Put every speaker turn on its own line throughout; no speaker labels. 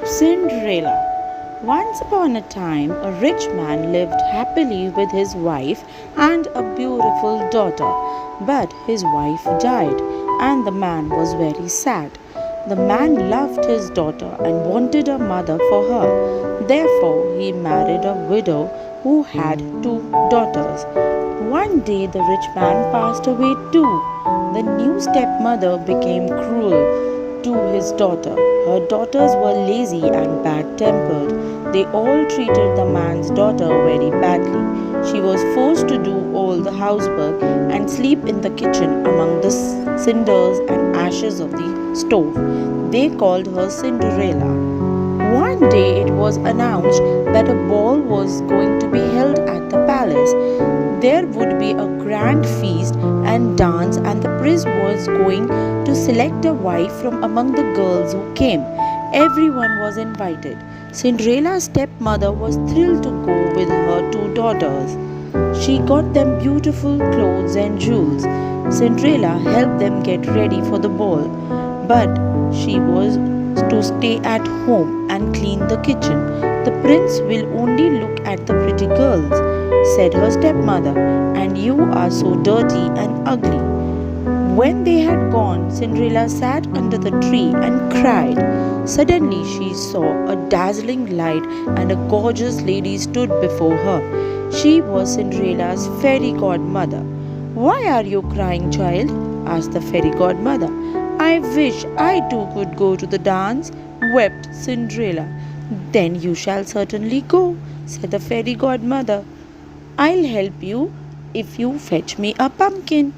Cindrella. Once upon a time, a rich man lived happily with his wife and a beautiful daughter. But his wife died, and the man was very sad. The man loved his daughter and wanted a mother for her. Therefore, he married a widow who had two daughters. One day, the rich man passed away too. The new stepmother became cruel to his daughter. Her daughters were lazy and bad tempered. They all treated the man's daughter very badly. She was forced to do all the housework and sleep in the kitchen among the cinders and ashes of the stove. They called her Cindrella. One day it was announced that a ball was going to be held at the palace. There would be a grand feast and dance, and the prince was going to select a wife from among the girls who came. Everyone was invited. Cinderella's stepmother was thrilled to go with her two daughters. She got them beautiful clothes and jewels. Cinderella helped them get ready for the ball, but she was to stay at home and clean the kitchen. The prince will only look at the pretty girls, said her stepmother, and you are so dirty and ugly. When they had gone, Cinderella sat under the tree and cried. Suddenly she saw a dazzling light, and a gorgeous lady stood before her. She was Cinderella's fairy godmother. "Why are you crying, child?" asked the fairy godmother. "I wish I too could go to the dance," wept Cinderella. "Then you shall certainly go," said the fairy godmother. "I'll help you if you fetch me a pumpkin."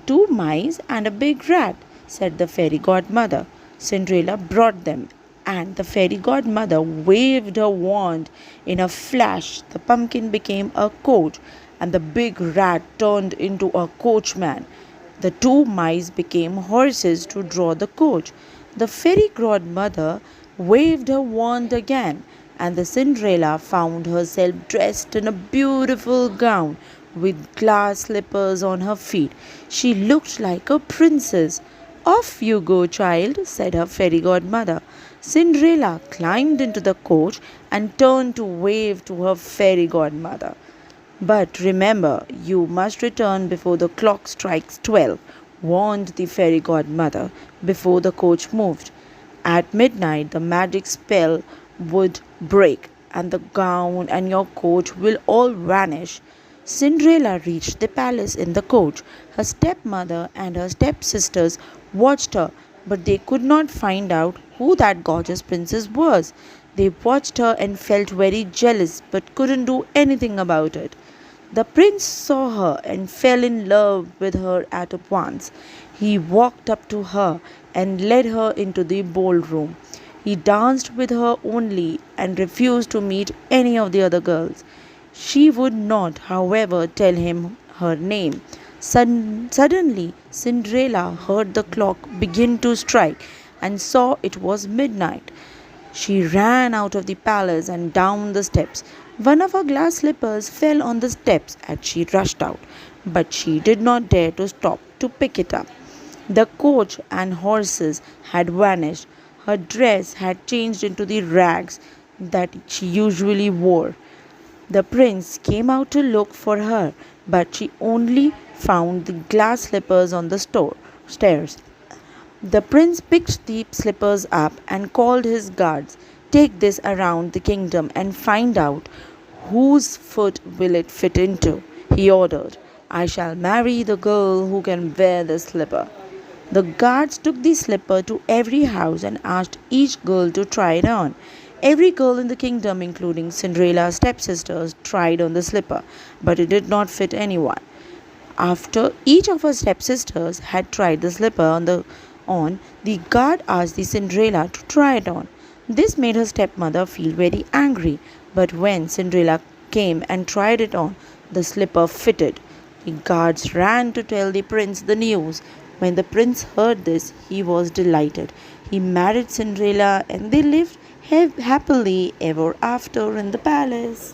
"Two mice and a big rat," said the fairy godmother. Cinderella brought them, and the fairy godmother waved her wand. In a flash, the pumpkin became a coach, and the big rat turned into a coachman. The two mice became horses to draw the coach. The fairy godmother waved her wand again, and the Cinderella found herself dressed in a beautiful gown with glass slippers on her feet. She looked like a princess. "Off you go, child," said her fairy godmother. Cinderella climbed into the coach and turned to wave to her fairy godmother. "But remember, you must return before the clock strikes 12, warned the fairy godmother before the coach moved. "At midnight, the magic spell would break, and the gown and your coach will all vanish." Cinderella reached the palace in the coach. Her stepmother and her stepsisters watched her, but they could not find out who that gorgeous princess was. They watched her and felt very jealous, but couldn't do anything about it. The prince saw her and fell in love with her at once. He walked up to her and led her into the ballroom. He danced with her only and refused to meet any of the other girls. She would not, however, tell him her name. Suddenly, Cinderella heard the clock begin to strike and saw it was midnight. She ran out of the palace and down the steps. One of her glass slippers fell on the steps and she rushed out, but she did not dare to stop to pick it up. The coach and horses had vanished. Her dress had changed into the rags that she usually wore. The prince came out to look for her, but she only found the glass slippers on the stairs. The prince picked the slippers up and called his guards. "Take this around the kingdom and find out whose foot will it fit into," he ordered. "I shall marry the girl who can wear the slipper." The guards took the slipper to every house and asked each girl to try it on. Every girl in the kingdom, including Cinderella's stepsisters, tried on the slipper, but it did not fit anyone. After each of her stepsisters had tried the slipper the guard asked the Cinderella to try it on. This made her stepmother feel very angry, but when Cinderella came and tried it on, the slipper fitted. The guards ran to tell the prince the news. When the prince heard this, he was delighted. He married Cinderella and they lived happily ever after in the palace.